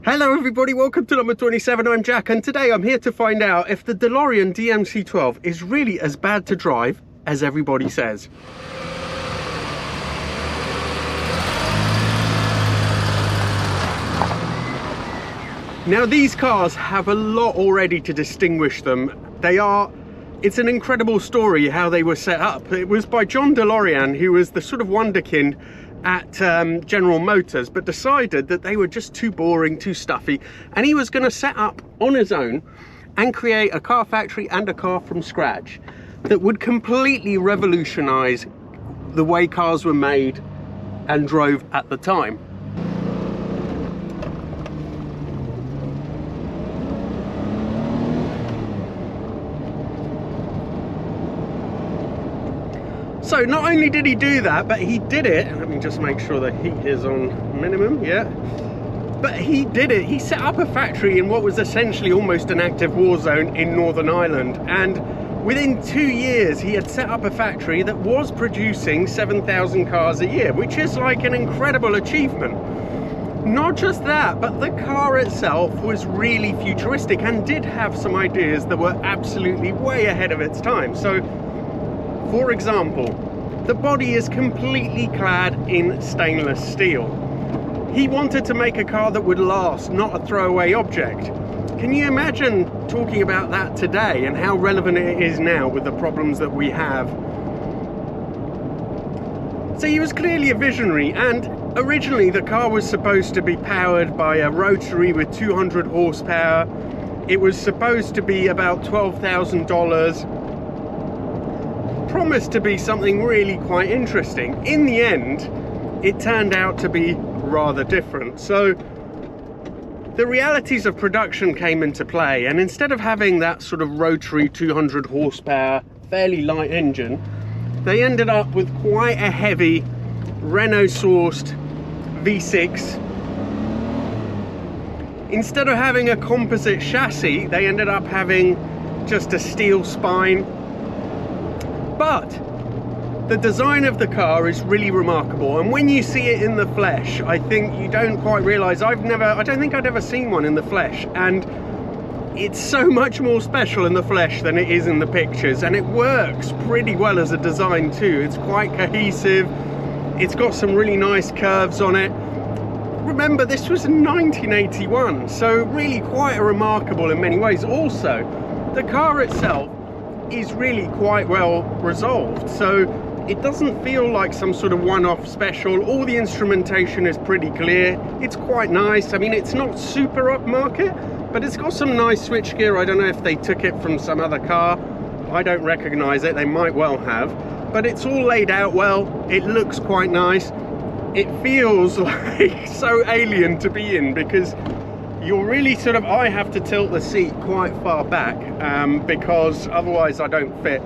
Hello everybody, welcome to number 27, I'm Jack, and today I'm here to find out if the DeLorean DMC12 is really as bad to drive as everybody says. Now these cars have a lot already to distinguish them. It's an incredible story how they were set up. It was by John DeLorean, who was the sort of wonderkind at General Motors, but decided that they were just too boring, too stuffy, and he was going to set up on his own and create a car factory and a car from scratch that would completely revolutionize the way cars were made and drove at the time. So not only did he do that, but he did it, let me just make sure the heat is on minimum, yeah. But he did it, he set up a factory in what was essentially almost an active war zone in Northern Ireland. And within 2 years, he had set up a factory that was producing 7,000 cars a year, which is like an incredible achievement. Not just that, but the car itself was really futuristic and did have some ideas that were absolutely way ahead of its time. So, for example, the body is completely clad in stainless steel. He wanted to make a car that would last, not a throwaway object. Can you imagine talking about that today and how relevant it is now with the problems that we have? So he was clearly a visionary, and originally the car was supposed to be powered by a rotary with 200 horsepower. It was supposed to be about $12,000. Promised to be something really quite interesting. In the end, it turned out to be rather different. So the realities of production came into play, and instead of having that sort of rotary 200 horsepower, fairly light engine, they ended up with quite a heavy Renault-sourced V6. Instead of having a composite chassis, they ended up having just a steel spine. But the design of the car is really remarkable, and when you see it in the flesh, I think you don't quite realize. I don't think I'd ever seen one in the flesh, and it's so much more special in the flesh than it is in the pictures, and it works pretty well as a design too. It's quite cohesive, it's got some really nice curves on it. Remember, this was in 1981, so really quite remarkable in many ways. Also, the car itself is really quite well resolved, so it doesn't feel like some sort of one-off special. All the instrumentation is pretty clear, it's quite nice. I mean, it's not super upmarket, but it's got some nice switchgear. I don't know if they took it from some other car, I don't recognize it, they might well have, but it's all laid out well, it looks quite nice. It feels like so alien to be in, because you're really sort of, I have to tilt the seat quite far back because otherwise I don't fit.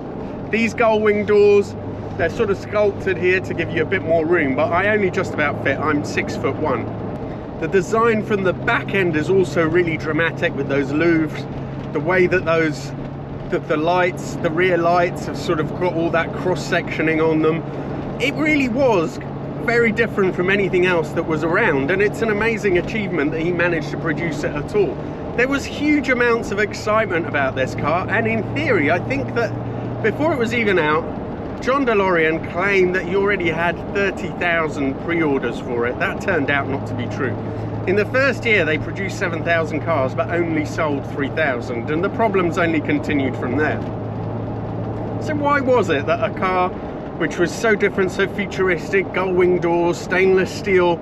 These gull-wing doors, they're sort of sculpted here to give you a bit more room, but I only just about fit. I'm 6'1". The design from the back end is also really dramatic with those louvres, the way that the lights, the rear lights have sort of got all that cross-sectioning on them. It really was very different from anything else that was around, and it's an amazing achievement that he managed to produce it at all. There was huge amounts of excitement about this car, and in theory I think that before it was even out, John DeLorean claimed that he already had 30,000 pre-orders for it. That turned out not to be true. In the first year they produced 7,000 cars but only sold 3,000, and the problems only continued from there. So why was it that a car which was so different, so futuristic, gull-wing doors, stainless steel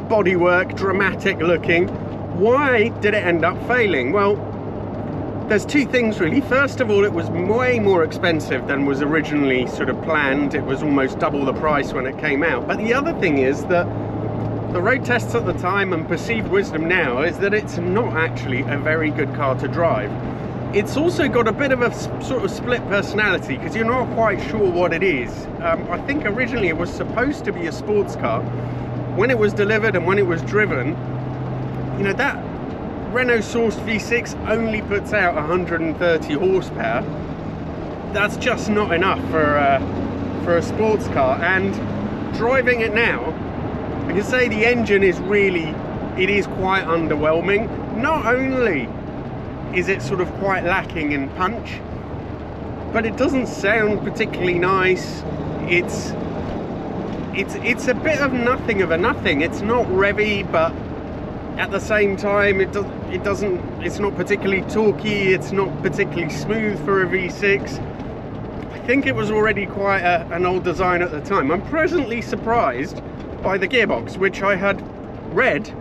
bodywork, dramatic looking, why did it end up failing? Well, there's two things really. First of all, it was way more expensive than was originally sort of planned. It was almost double the price when it came out. But the other thing is that the road tests at the time and perceived wisdom now is that it's not actually a very good car to drive. It's also got a bit of a sort of split personality, because you're not quite sure what it is. I think originally it was supposed to be a sports car. When it was delivered and when it was driven, you know, that Renault-sourced V6 only puts out 130 horsepower. That's just not enough for a sports car. And driving it now, I can say the engine is really it is quite underwhelming. Not only is it sort of quite lacking in punch, but it doesn't sound particularly nice. It's a bit of nothing of a nothing. It's not revvy, but at the same time it's not particularly torquey, it's not particularly smooth for a V6. I think it was already quite an old design at the time. I'm presently surprised by the gearbox, which I had read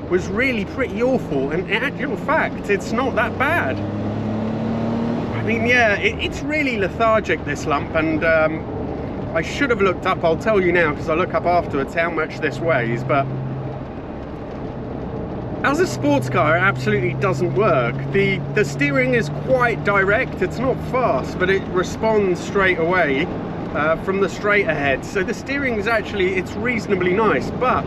was really pretty awful, and in actual fact it's not that bad. I mean, yeah, it's really lethargic, this lump, and I should have looked up, I'll tell you now because I'll look up afterwards how much this weighs, but as a sports car it absolutely doesn't work. The steering is quite direct, it's not fast, but it responds straight away from the straight ahead, so the steering is actually, it's reasonably nice, but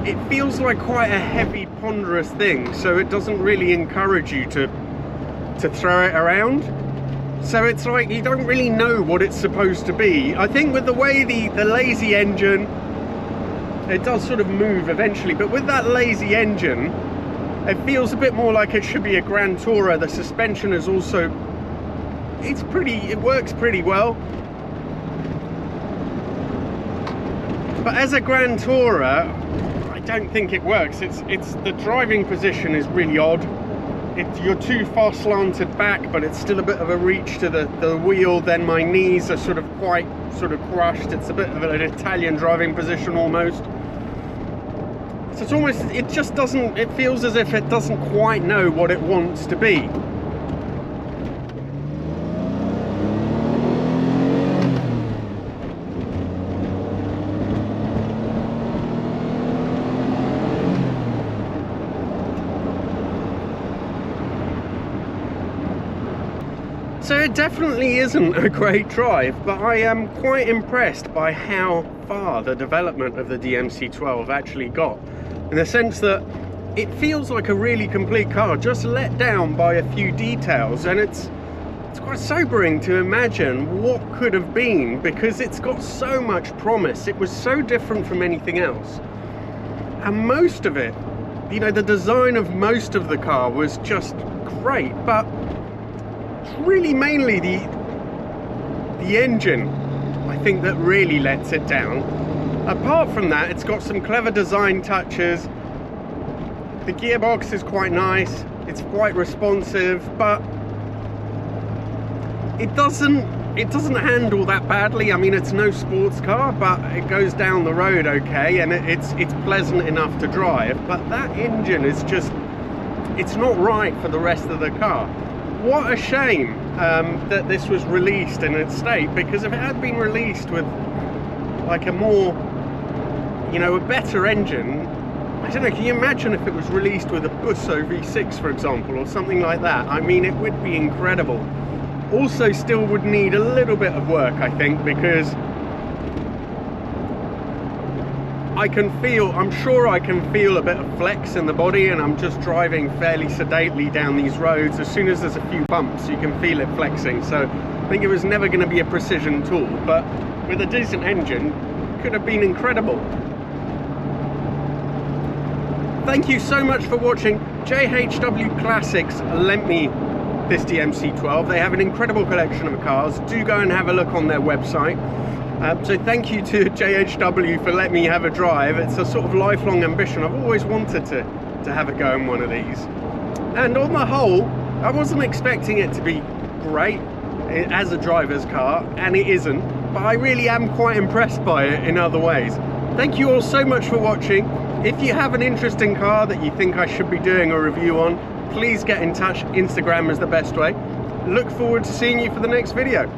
it feels like quite a heavy, ponderous thing, so it doesn't really encourage you to throw it around. So it's like you don't really know what it's supposed to be. I think with the way the lazy engine, it does sort of move eventually, but with that lazy engine, it feels a bit more like it should be a Grand Tourer. The suspension is also, it works pretty well. But as a Grand Tourer, I don't think it works. It's the driving position is really odd. You're too far slanted back, but it's still a bit of a reach to the wheel. Then my knees are sort of quite crushed. It's a bit of an Italian driving position almost. So it's almost, it just doesn't, it feels as if it doesn't quite know what it wants to be. So it definitely isn't a great drive, but I am quite impressed by how far the development of the DMC12 actually got, in the sense that it feels like a really complete car, just let down by a few details, and it's quite sobering to imagine what could have been, because it's got so much promise. It was so different from anything else, and most of it, you know, the design of most of the car was just great, but really mainly the engine, I think, that really lets it down. Apart from that, it's got some clever design touches. The gearbox is quite nice, it's quite responsive, but it doesn't handle that badly. I mean, it's no sports car, but it goes down the road okay, and it's pleasant enough to drive. But that engine is just, it's not right for the rest of the car. What a shame that this was released in its state, because if it had been released with like a more, you know, a better engine, I don't know, can you imagine if it was released with a Busso V6, for example, or something like that? I mean, it would be incredible. Also still would need a little bit of work, I think, because I'm sure I can feel a bit of flex in the body, and I'm just driving fairly sedately down these roads. As soon as there's a few bumps, you can feel it flexing. So I think it was never going to be a precision tool, but with a decent engine, it could have been incredible. Thank you so much for watching. JHW Classics lent me this DMC12. They have an incredible collection of cars. Do go and have a look on their website. So thank you to JHW for letting me have a drive. It's a sort of lifelong ambition. I've always wanted to have a go in one of these. And on the whole, I wasn't expecting it to be great as a driver's car, and it isn't, but I really am quite impressed by it in other ways. Thank you all so much for watching. If you have an interesting car that you think I should be doing a review on, please get in touch. Instagram is the best way. Look forward to seeing you for the next video.